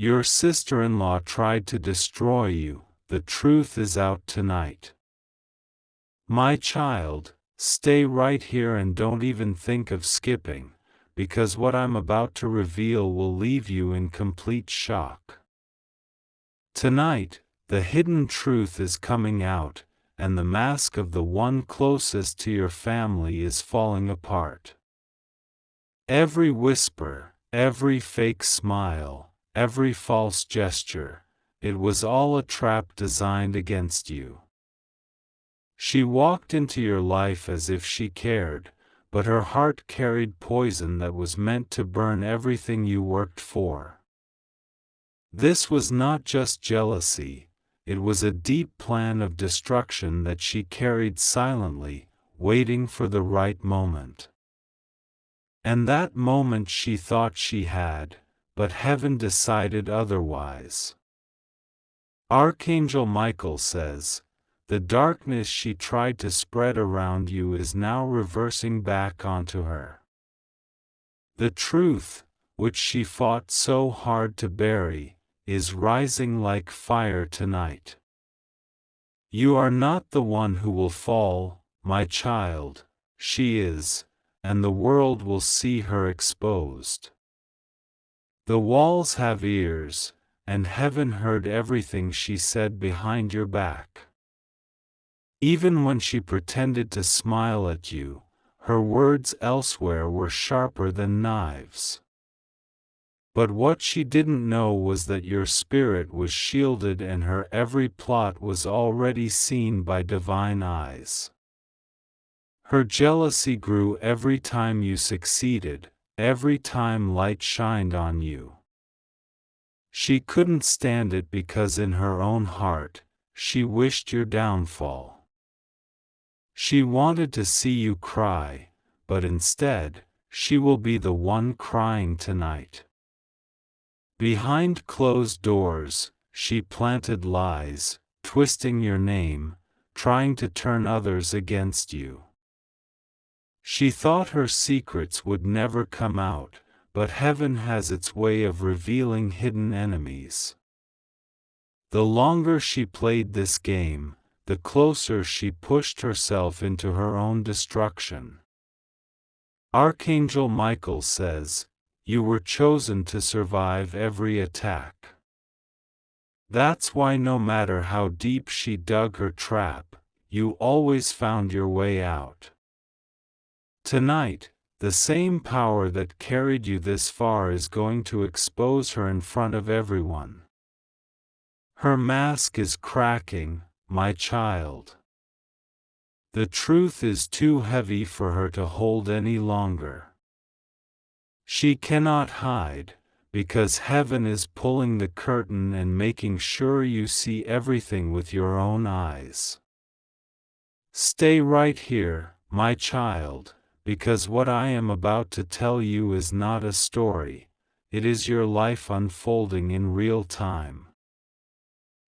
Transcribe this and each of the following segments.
Your sister-in-law tried to destroy you. The truth is out tonight. My child, stay right here and don't even think of skipping, because what I'm about to reveal will leave you in complete shock. Tonight, the hidden truth is coming out, and the mask of the one closest to your family is falling apart. Every whisper, every fake smile, every false gesture, it was all a trap designed against you. She walked into your life as if she cared, but her heart carried poison that was meant to burn everything you worked for. This was not just jealousy, it was a deep plan of destruction that she carried silently, waiting for the right moment. And that moment she thought she had, but heaven decided otherwise. Archangel Michael says, the darkness she tried to spread around you is now reversing back onto her. The truth, which she fought so hard to bury, is rising like fire tonight. You are not the one who will fall, my child, she is, and the world will see her exposed. The walls have ears, and heaven heard everything she said behind your back. Even when she pretended to smile at you, her words elsewhere were sharper than knives. But what she didn't know was that your spirit was shielded and her every plot was already seen by divine eyes. Her jealousy grew every time you succeeded, every time light shined on you. She couldn't stand it because in her own heart, she wished your downfall. She wanted to see you cry, but instead, she will be the one crying tonight. Behind closed doors, she planted lies, twisting your name, trying to turn others against you. She thought her secrets would never come out, but heaven has its way of revealing hidden enemies. The longer she played this game, the closer she pushed herself into her own destruction. Archangel Michael says, you were chosen to survive every attack. That's why no matter how deep she dug her trap, you always found your way out. Tonight, the same power that carried you this far is going to expose her in front of everyone. Her mask is cracking, my child. The truth is too heavy for her to hold any longer. She cannot hide, because heaven is pulling the curtain and making sure you see everything with your own eyes. Stay right here, my child, because what I am about to tell you is not a story, it is your life unfolding in real time.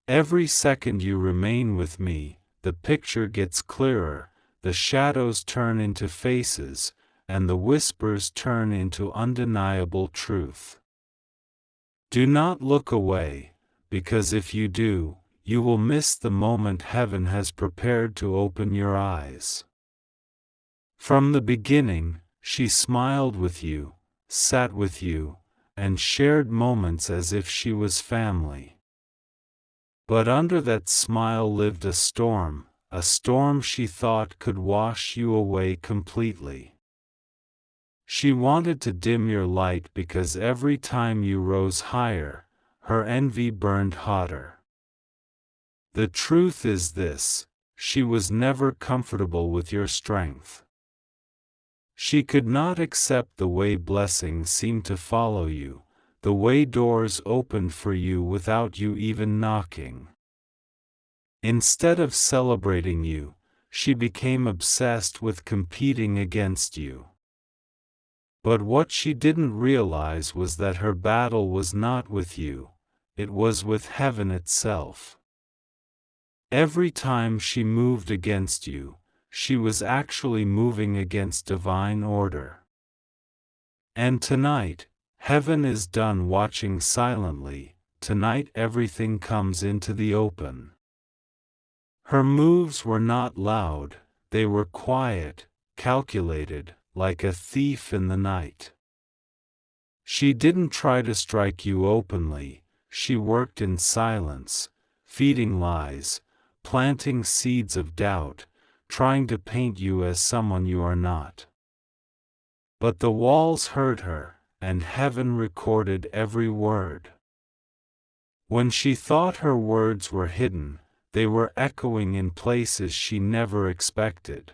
Every second you remain with me, the picture gets clearer, the shadows turn into faces, and the whispers turn into undeniable truth. Do not look away, because if you do, you will miss the moment heaven has prepared to open your eyes. From the beginning, she smiled with you, sat with you, and shared moments as if she was family. But under that smile lived a storm she thought could wash you away completely. She wanted to dim your light because every time you rose higher, her envy burned hotter. The truth is this, she was never comfortable with your strength. She could not accept the way blessings seemed to follow you, the way doors opened for you without you even knocking. Instead of celebrating you, she became obsessed with competing against you. But what she didn't realize was that her battle was not with you, it was with heaven itself. Every time she moved against you, she was actually moving against divine order. And tonight, Heaven is done watching silently. Tonight everything comes into the open. Her moves were not loud, they were quiet, calculated, like a thief in the night. She didn't try to strike you openly, she worked in silence, feeding lies, planting seeds of doubt, trying to paint you as someone you are not. But the walls heard her, and heaven recorded every word. When she thought her words were hidden, they were echoing in places she never expected.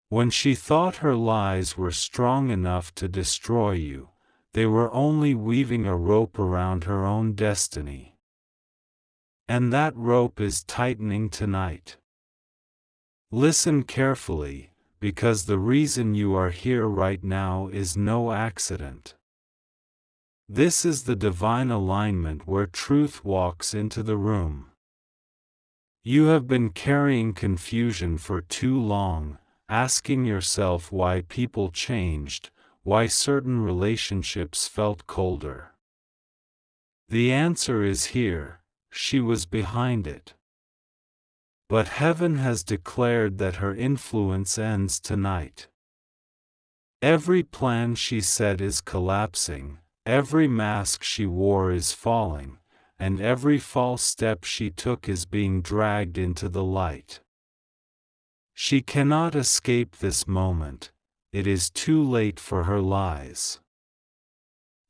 When she thought her lies were strong enough to destroy you, they were only weaving a rope around her own destiny. And that rope is tightening tonight. Listen carefully, because the reason you are here right now is no accident. This is the divine alignment where truth walks into the room. You have been carrying confusion for too long, asking yourself why people changed, why certain relationships felt colder. The answer is here, she was behind it. But heaven has declared that her influence ends tonight. Every plan she set is collapsing, every mask she wore is falling, and every false step she took is being dragged into the light. She cannot escape this moment, it is too late for her lies.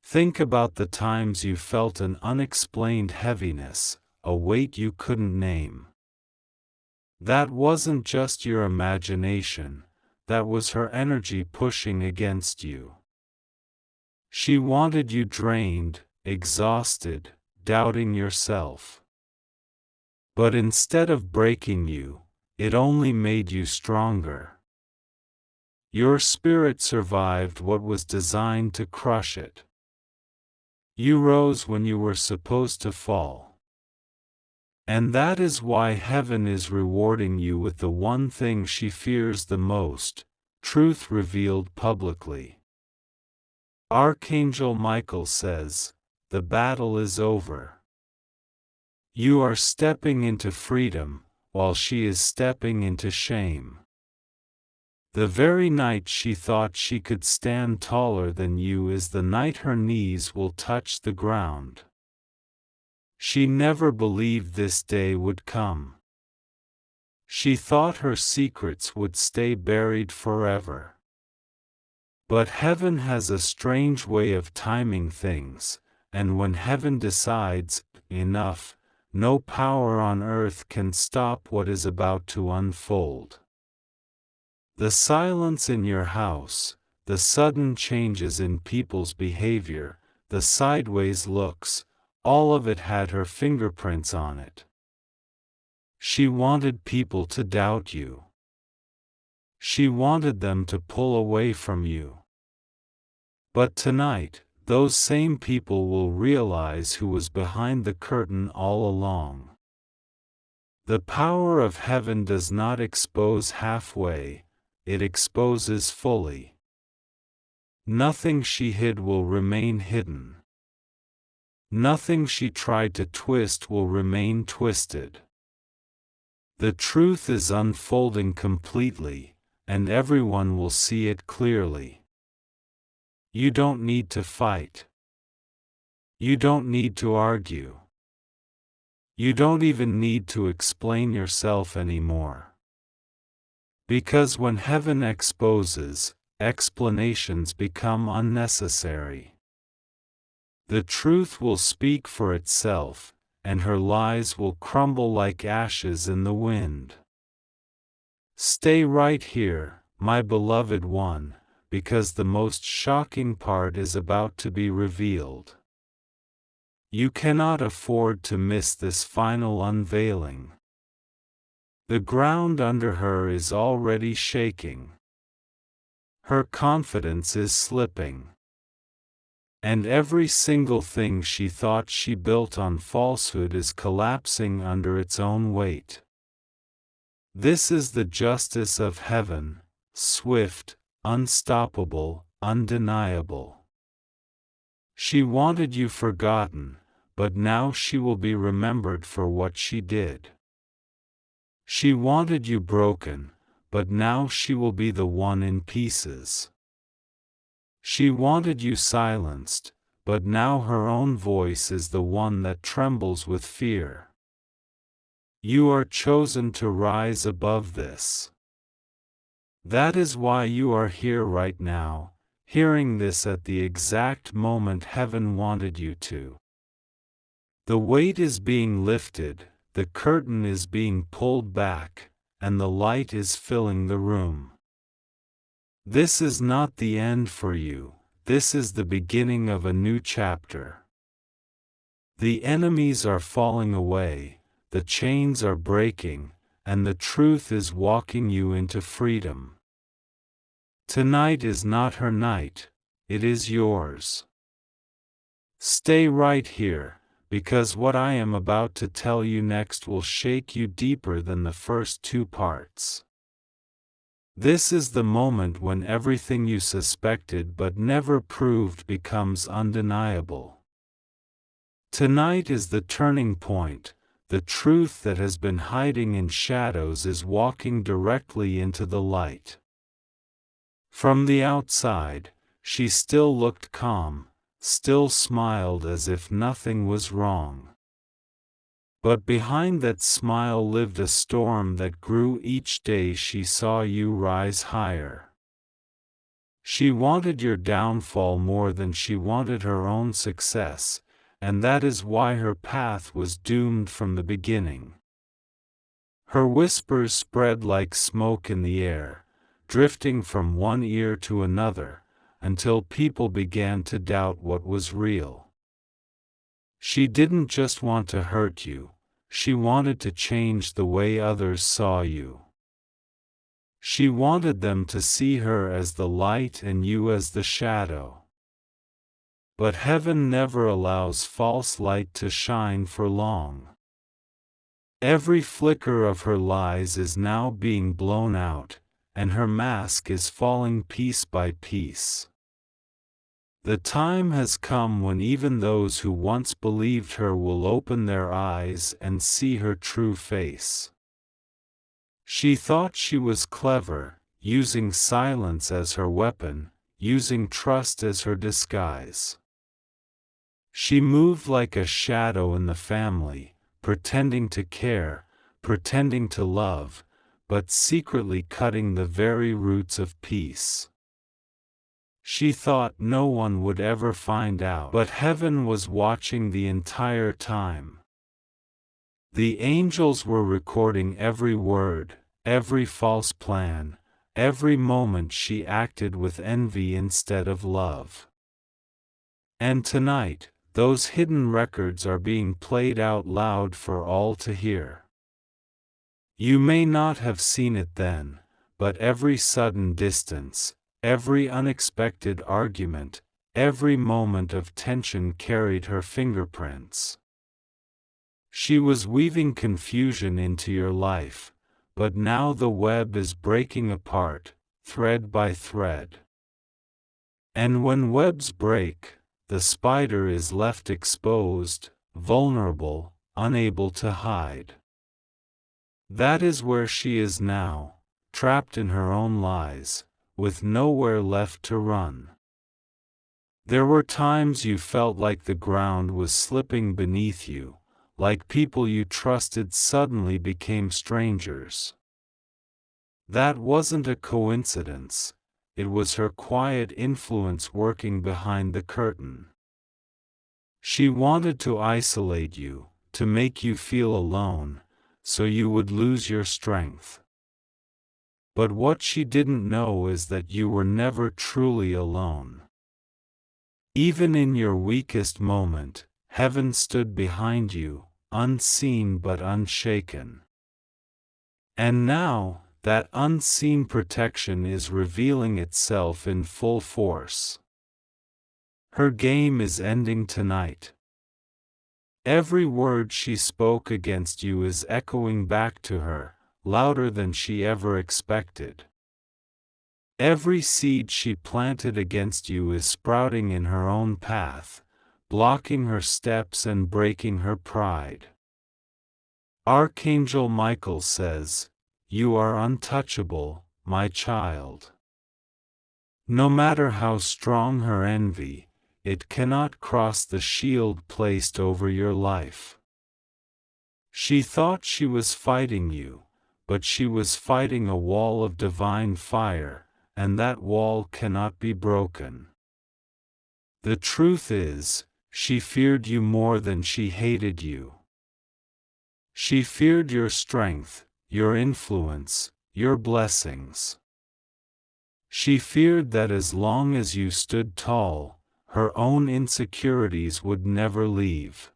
Think about the times you felt an unexplained heaviness, a weight you couldn't name. That wasn't just your imagination, that was her energy pushing against you. She wanted you drained, exhausted, doubting yourself. But instead of breaking you, it only made you stronger. Your spirit survived what was designed to crush it. You rose when you were supposed to fall. And that is why heaven is rewarding you with the one thing she fears the most, truth revealed publicly. Archangel Michael says, "The battle is over." You are stepping into freedom, while she is stepping into shame. The very night she thought she could stand taller than you is the night her knees will touch the ground. She never believed this day would come. She thought her secrets would stay buried forever. But heaven has a strange way of timing things, and when heaven decides, enough, no power on earth can stop what is about to unfold. The silence in your house, the sudden changes in people's behavior, the sideways looks, all of it had her fingerprints on it. She wanted people to doubt you. She wanted them to pull away from you. But tonight, those same people will realize who was behind the curtain all along. The power of heaven does not expose halfway, it exposes fully. Nothing she hid will remain hidden. Nothing she tried to twist will remain twisted. The truth is unfolding completely, and everyone will see it clearly. You don't need to fight. You don't need to argue. You don't even need to explain yourself anymore. Because when heaven exposes, explanations become unnecessary. The truth will speak for itself, and her lies will crumble like ashes in the wind. Stay right here, my beloved one, because the most shocking part is about to be revealed. You cannot afford to miss this final unveiling. The ground under her is already shaking. Her confidence is slipping. And every single thing she thought she built on falsehood is collapsing under its own weight. This is the justice of heaven, swift, unstoppable, undeniable. She wanted you forgotten, but now she will be remembered for what she did. She wanted you broken, but now she will be the one in pieces. She wanted you silenced, but now her own voice is the one that trembles with fear. You are chosen to rise above this. That is why you are here right now, hearing this at the exact moment heaven wanted you to. The weight is being lifted, the curtain is being pulled back, and the light is filling the room. This is not the end for you, this is the beginning of a new chapter. The enemies are falling away, the chains are breaking, and the truth is walking you into freedom. Tonight is not her night, it is yours. Stay right here, because what I am about to tell you next will shake you deeper than the first two parts. This is the moment when everything you suspected but never proved becomes undeniable. Tonight is the turning point. The truth that has been hiding in shadows is walking directly into the light. From the outside, she still looked calm, still smiled as if nothing was wrong. But behind that smile lived a storm that grew each day she saw you rise higher. She wanted your downfall more than she wanted her own success, and that is why her path was doomed from the beginning. Her whispers spread like smoke in the air, drifting from one ear to another, until people began to doubt what was real. She didn't just want to hurt you, she wanted to change the way others saw you. She wanted them to see her as the light and you as the shadow. But heaven never allows false light to shine for long. Every flicker of her lies is now being blown out, and her mask is falling piece by piece. The time has come when even those who once believed her will open their eyes and see her true face. She thought she was clever, using silence as her weapon, using trust as her disguise. She moved like a shadow in the family, pretending to care, pretending to love, but secretly cutting the very roots of peace. She thought no one would ever find out, but heaven was watching the entire time. The angels were recording every word, every false plan, every moment she acted with envy instead of love. And tonight, those hidden records are being played out loud for all to hear. You may not have seen it then, but every sudden distance, every unexpected argument, every moment of tension carried her fingerprints. She was weaving confusion into your life, but now the web is breaking apart, thread by thread. And when webs break, the spider is left exposed, vulnerable, unable to hide. That is where she is now, trapped in her own lies, with nowhere left to run. There were times you felt like the ground was slipping beneath you, like people you trusted suddenly became strangers. That wasn't a coincidence. It was her quiet influence working behind the curtain. She wanted to isolate you, to make you feel alone, so you would lose your strength. But what she didn't know is that you were never truly alone. Even in your weakest moment, heaven stood behind you, unseen but unshaken. And now, that unseen protection is revealing itself in full force. Her game is ending tonight. Every word she spoke against you is echoing back to her, louder than she ever expected. Every seed she planted against you is sprouting in her own path, blocking her steps and breaking her pride. Archangel Michael says, "You are untouchable, my child." No matter how strong her envy, it cannot cross the shield placed over your life. She thought she was fighting you, but she was fighting a wall of divine fire, and that wall cannot be broken. The truth is, she feared you more than she hated you. She feared your strength, your influence, your blessings. She feared that as long as you stood tall, her own insecurities would never leave.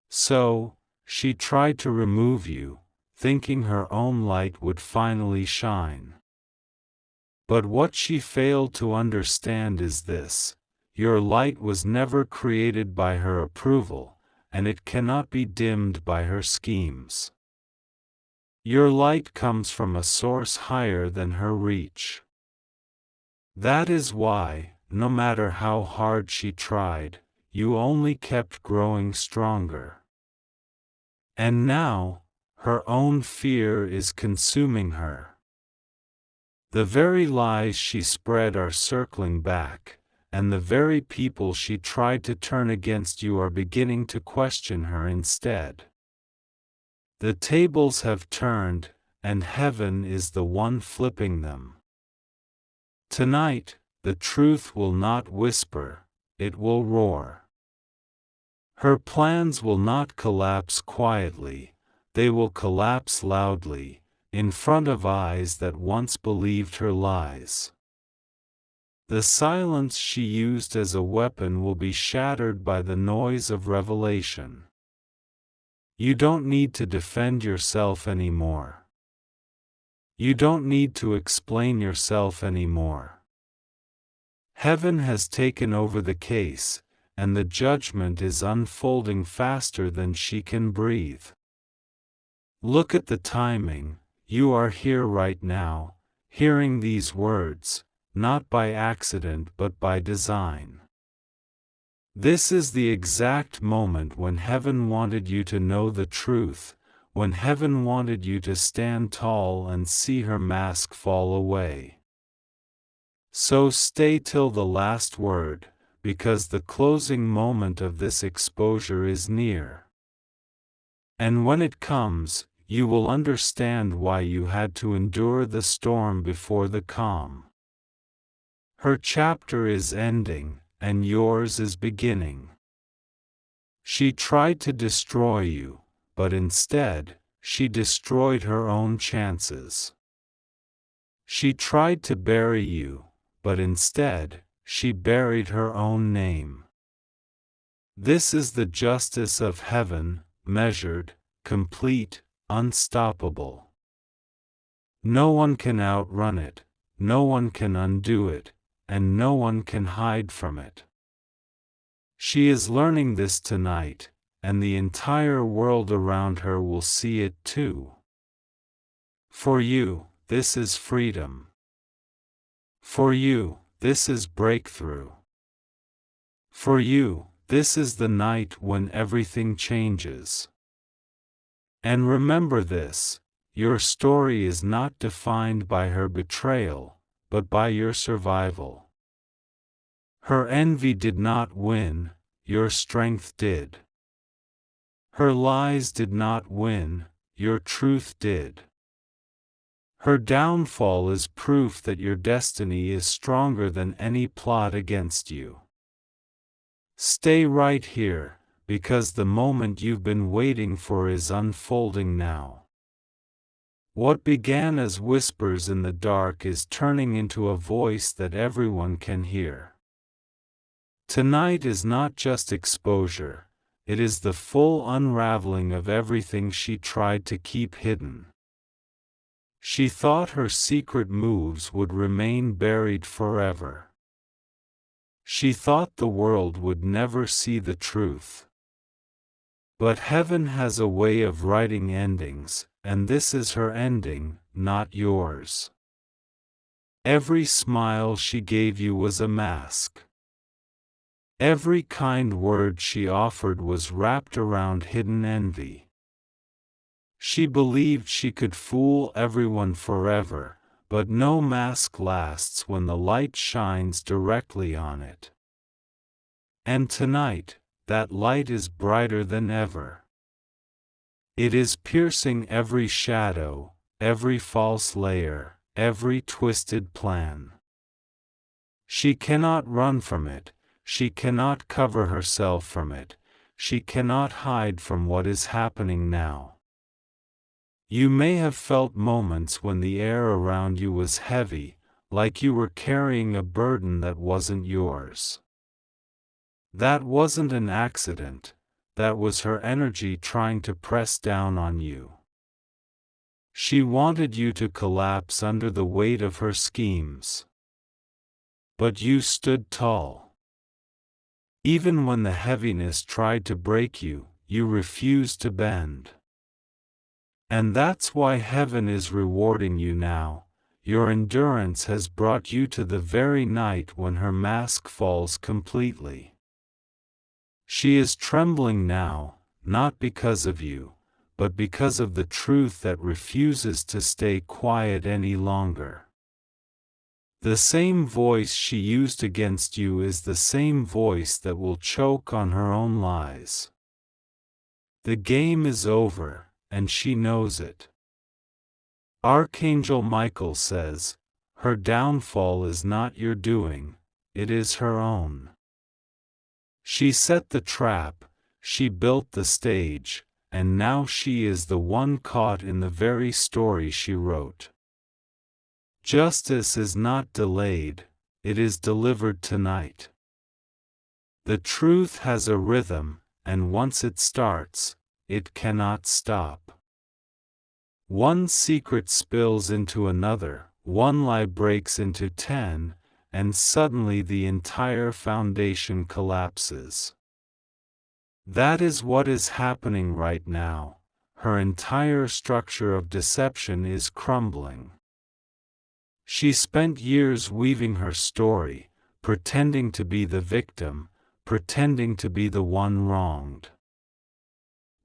So, she tried to remove you, thinking her own light would finally shine. But what she failed to understand is this: your light was never created by her approval, and it cannot be dimmed by her schemes. Your light comes from a source higher than her reach. That is why, no matter how hard she tried, you only kept growing stronger. And now, her own fear is consuming her. The very lies she spread are circling back, and the very people she tried to turn against you are beginning to question her instead. The tables have turned, and heaven is the one flipping them. Tonight, the truth will not whisper, it will roar. Her plans will not collapse quietly, they will collapse loudly, in front of eyes that once believed her lies. The silence she used as a weapon will be shattered by the noise of revelation. You don't need to defend yourself anymore. You don't need to explain yourself anymore. Heaven has taken over the case, and the judgment is unfolding faster than she can breathe. Look at the timing. You are here right now, hearing these words, not by accident but by design. This is the exact moment when heaven wanted you to know the truth, when heaven wanted you to stand tall and see her mask fall away. So stay till the last word, because the closing moment of this exposure is near. And when it comes, you will understand why you had to endure the storm before the calm. Her chapter is ending, and yours is beginning. She tried to destroy you, but instead, she destroyed her own chances. She tried to bury you, but instead, she buried her own name. This is the justice of heaven, measured, complete, unstoppable. No one can outrun it, no one can undo it, and no one can hide from it. She is learning this tonight, and the entire world around her will see it too. For you, this is freedom. For you, this is breakthrough. For you, this is the night when everything changes. And remember this: your story is not defined by her betrayal, but by your survival. Her envy did not win, your strength did. Her lies did not win, your truth did. Her downfall is proof that your destiny is stronger than any plot against you. Stay right here, because the moment you've been waiting for is unfolding now. What began as whispers in the dark is turning into a voice that everyone can hear. Tonight is not just exposure, it is the full unraveling of everything she tried to keep hidden. She thought her secret moves would remain buried forever. She thought the world would never see the truth. But heaven has a way of writing endings, and this is her ending, not yours. Every smile she gave you was a mask. Every kind word she offered was wrapped around hidden envy. She believed she could fool everyone forever, but no mask lasts when the light shines directly on it. And tonight, that light is brighter than ever. It is piercing every shadow, every false layer, every twisted plan. She cannot run from it, she cannot cover herself from it, she cannot hide from what is happening now. You may have felt moments when the air around you was heavy, like you were carrying a burden that wasn't yours. That wasn't an accident, that was her energy trying to press down on you. She wanted you to collapse under the weight of her schemes. But you stood tall. Even when the heaviness tried to break you, you refused to bend. And that's why heaven is rewarding you now. Your endurance has brought you to the very night when her mask falls completely. She is trembling now, not because of you, but because of the truth that refuses to stay quiet any longer. The same voice she used against you is the same voice that will choke on her own lies. The game is over, and she knows it. Archangel Michael says, her downfall is not your doing, it is her own. She set the trap, she built the stage, and now she is the one caught in the very story she wrote. Justice is not delayed, it is delivered tonight. The truth has a rhythm, and once it starts, it cannot stop. One secret spills into another, one lie breaks into 10, and suddenly the entire foundation collapses. That is what is happening right now. Her entire structure of deception is crumbling. She spent years weaving her story, pretending to be the victim, pretending to be the one wronged.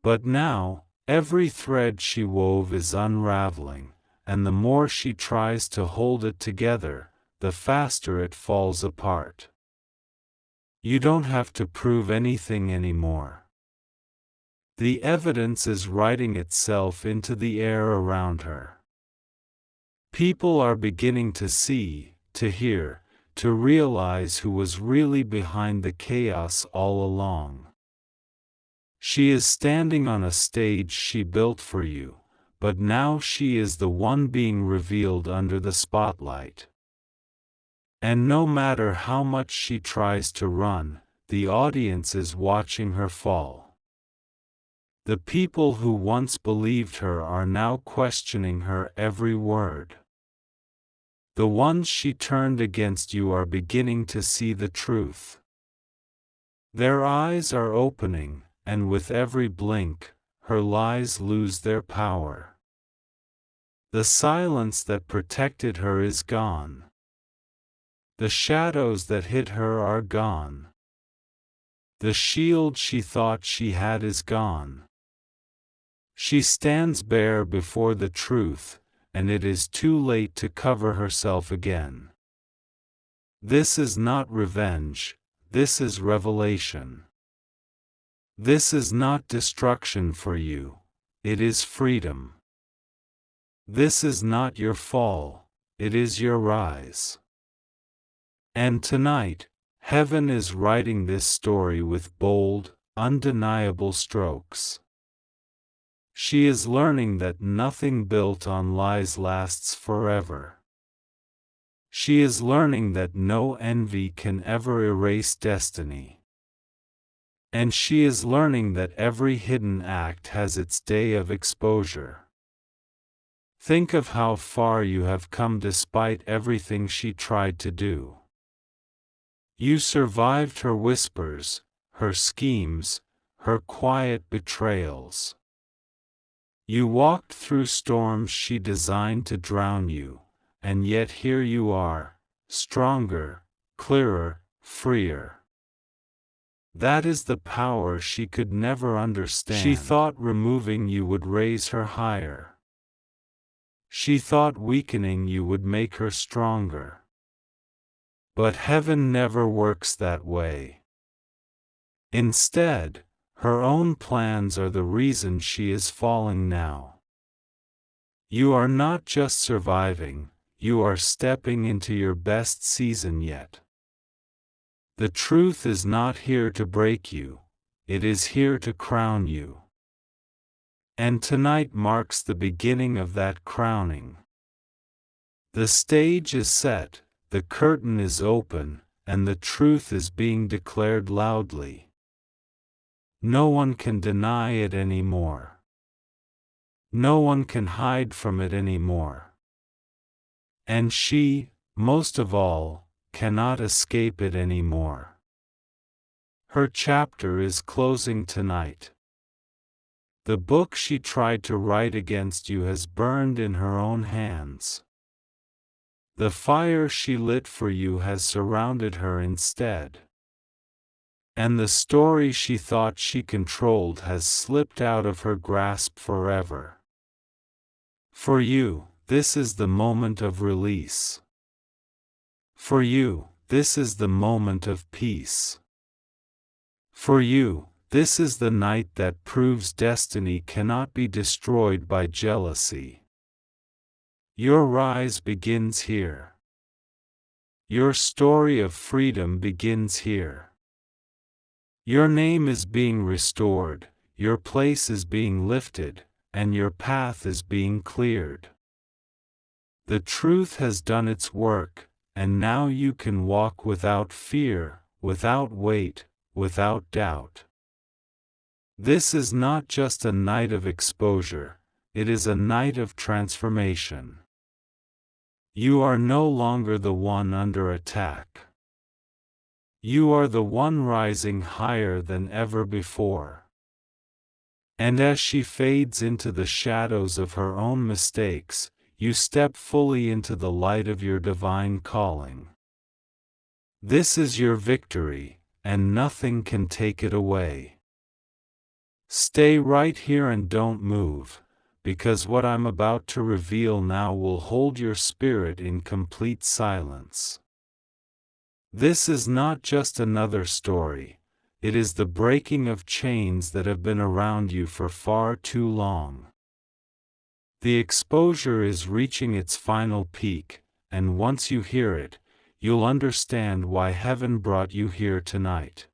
But now, every thread she wove is unraveling, and the more she tries to hold it together, the faster it falls apart. You don't have to prove anything anymore. The evidence is writing itself into the air around her. People are beginning to see, to hear, to realize who was really behind the chaos all along. She is standing on a stage she built for you, but now she is the one being revealed under the spotlight. And no matter how much she tries to run, the audience is watching her fall. The people who once believed her are now questioning her every word. The ones she turned against you are beginning to see the truth. Their eyes are opening, and with every blink, her lies lose their power. The silence that protected her is gone. The shadows that hid her are gone. The shield she thought she had is gone. She stands bare before the truth, and it is too late to cover herself again. This is not revenge, this is revelation. This is not destruction for you, it is freedom. This is not your fall, it is your rise. And tonight, heaven is writing this story with bold, undeniable strokes. She is learning that nothing built on lies lasts forever. She is learning that no envy can ever erase destiny. And she is learning that every hidden act has its day of exposure. Think of how far you have come despite everything she tried to do. You survived her whispers, her schemes, her quiet betrayals. You walked through storms she designed to drown you, and yet here you are, stronger, clearer, freer. That is the power she could never understand. She thought removing you would raise her higher. She thought weakening you would make her stronger. But heaven never works that way. Instead, her own plans are the reason she is falling now. You are not just surviving, you are stepping into your best season yet. The truth is not here to break you, it is here to crown you. And tonight marks the beginning of that crowning. The stage is set, the curtain is open, and the truth is being declared loudly. No one can deny it anymore. No one can hide from it anymore. And she, most of all, cannot escape it anymore. Her chapter is closing tonight. The book she tried to write against you has burned in her own hands. The fire she lit for you has surrounded her instead. And the story she thought she controlled has slipped out of her grasp forever. For you, this is the moment of release. For you, this is the moment of peace. For you, this is the night that proves destiny cannot be destroyed by jealousy. Your rise begins here. Your story of freedom begins here. Your name is being restored, your place is being lifted, and your path is being cleared. The truth has done its work, and now you can walk without fear, without weight, without doubt. This is not just a night of exposure, it is a night of transformation. You are no longer the one under attack. You are the one rising higher than ever before. And as she fades into the shadows of her own mistakes, you step fully into the light of your divine calling. This is your victory, and nothing can take it away. Stay right here and don't move, because what I'm about to reveal now will hold your spirit in complete silence. This is not just another story, it is the breaking of chains that have been around you for far too long. The exposure is reaching its final peak, and once you hear it, you'll understand why heaven brought you here tonight.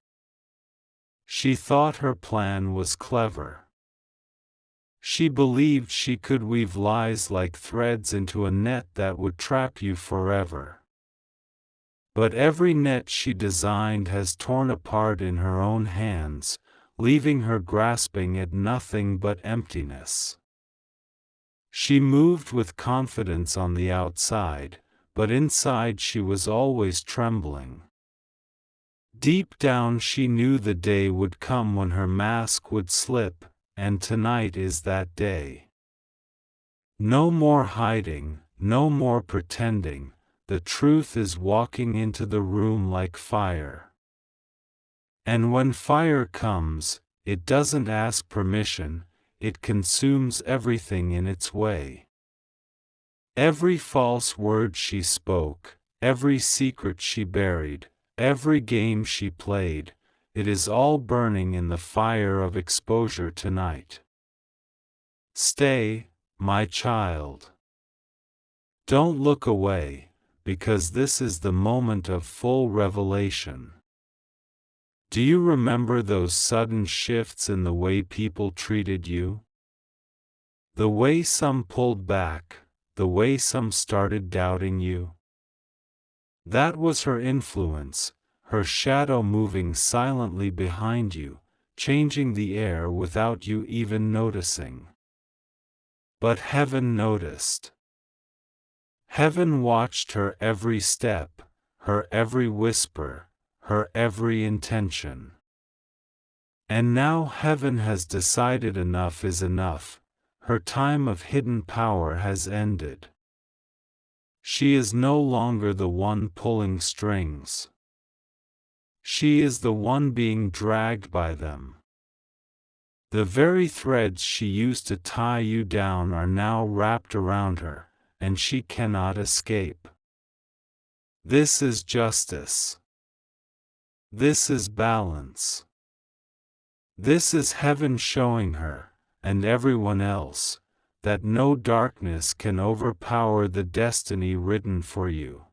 She thought her plan was clever. She believed she could weave lies like threads into a net that would trap you forever. But every net she designed has torn apart in her own hands, leaving her grasping at nothing but emptiness. She moved with confidence on the outside, but inside she was always trembling. Deep down she knew the day would come when her mask would slip, and tonight is that day. No more hiding, no more pretending, the truth is walking into the room like fire. And when fire comes, it doesn't ask permission, it consumes everything in its way. Every false word she spoke, every secret she buried, every game she played, it is all burning in the fire of exposure tonight. Stay, my child. Don't look away, because this is the moment of full revelation. Do you remember those sudden shifts in the way people treated you? The way some pulled back, the way some started doubting you? That was her influence, her shadow moving silently behind you, changing the air without you even noticing. But heaven noticed. Heaven watched her every step, her every whisper, her every intention. And now heaven has decided enough is enough, her time of hidden power has ended. She is no longer the one pulling strings. She is the one being dragged by them. The very threads she used to tie you down are now wrapped around her, and she cannot escape. This is justice. This is balance. This is heaven showing her, and everyone else, that no darkness can overpower the destiny written for you.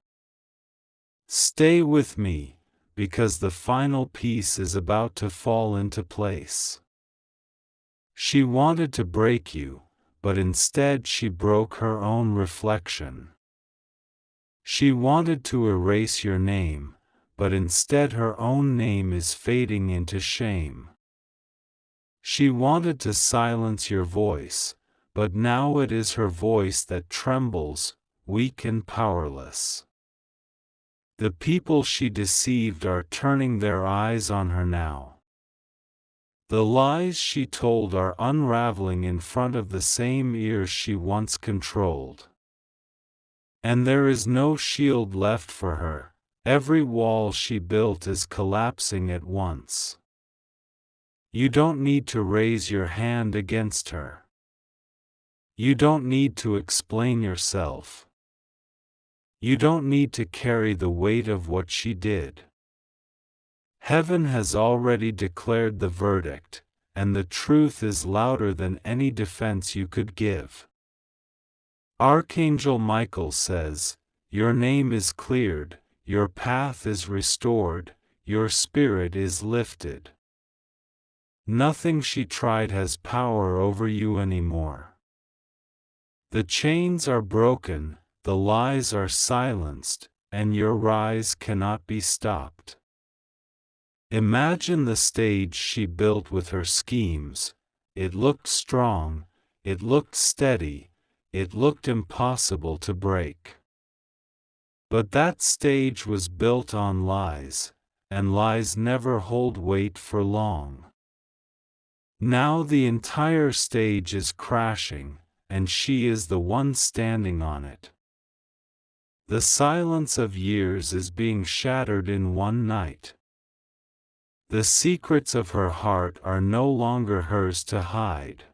Stay with me, because the final piece is about to fall into place. She wanted to break you, but instead she broke her own reflection. She wanted to erase your name, but instead her own name is fading into shame. She wanted to silence your voice, but now it is her voice that trembles, weak and powerless. The people she deceived are turning their eyes on her now. The lies she told are unraveling in front of the same ears she once controlled. And there is no shield left for her, every wall she built is collapsing at once. You don't need to raise your hand against her. You don't need to explain yourself. You don't need to carry the weight of what she did. Heaven has already declared the verdict, and the truth is louder than any defense you could give. Archangel Michael says, "Your name is cleared, your path is restored, your spirit is lifted." Nothing she tried has power over you anymore. The chains are broken, the lies are silenced, and your rise cannot be stopped. Imagine the stage she built with her schemes. It looked strong, it looked steady, it looked impossible to break. But that stage was built on lies, and lies never hold weight for long. Now the entire stage is crashing, and she is the one standing on it. The silence of years is being shattered in one night. The secrets of her heart are no longer hers to hide.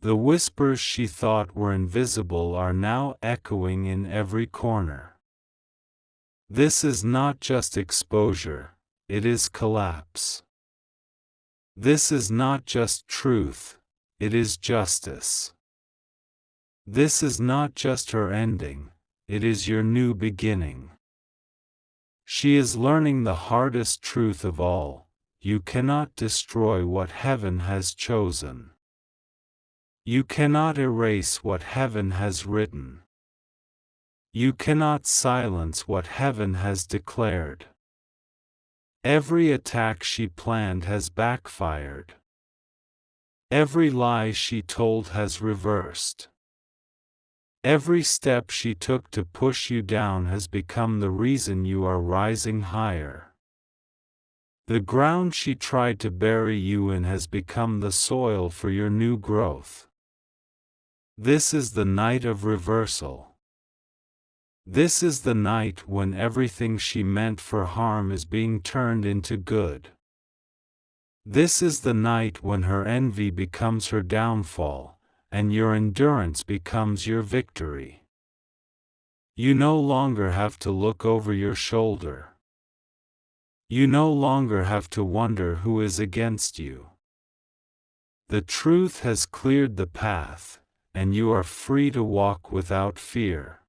The whispers she thought were invisible are now echoing in every corner. This is not just exposure, it is collapse. This is not just truth, it is justice. This is not just her ending, it is your new beginning. She is learning the hardest truth of all: you cannot destroy what heaven has chosen. You cannot erase what heaven has written. You cannot silence what heaven has declared. Every attack she planned has backfired. Every lie she told has reversed. Every step she took to push you down has become the reason you are rising higher. The ground she tried to bury you in has become the soil for your new growth. This is the night of reversal. This is the night when everything she meant for harm is being turned into good. This is the night when her envy becomes her downfall, and your endurance becomes your victory. You no longer have to look over your shoulder. You no longer have to wonder who is against you. The truth has cleared the path, and you are free to walk without fear.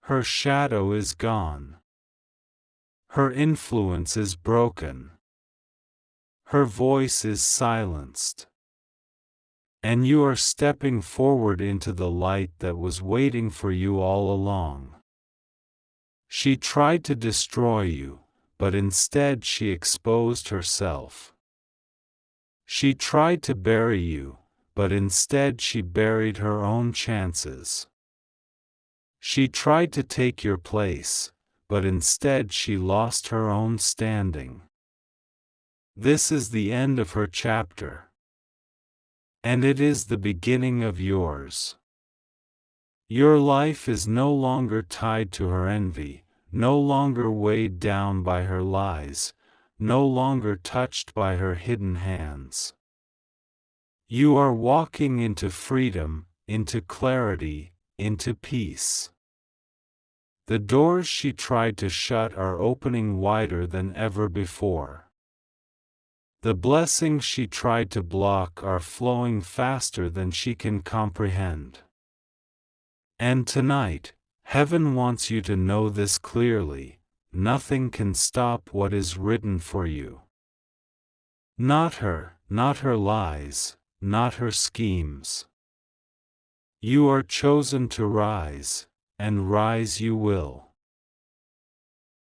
Her shadow is gone. Her influence is broken. Her voice is silenced. And you are stepping forward into the light that was waiting for you all along. She tried to destroy you, but instead she exposed herself. She tried to bury you, but instead she buried her own chances. She tried to take your place, but instead she lost her own standing. This is the end of her chapter. And it is the beginning of yours. Your life is no longer tied to her envy, no longer weighed down by her lies, no longer touched by her hidden hands. You are walking into freedom, into clarity, into peace. The doors she tried to shut are opening wider than ever before. The blessings she tried to block are flowing faster than she can comprehend. And tonight, Heaven wants you to know this clearly: nothing can stop what is written for you. Not her lies, not her schemes. You are chosen to rise, and rise you will.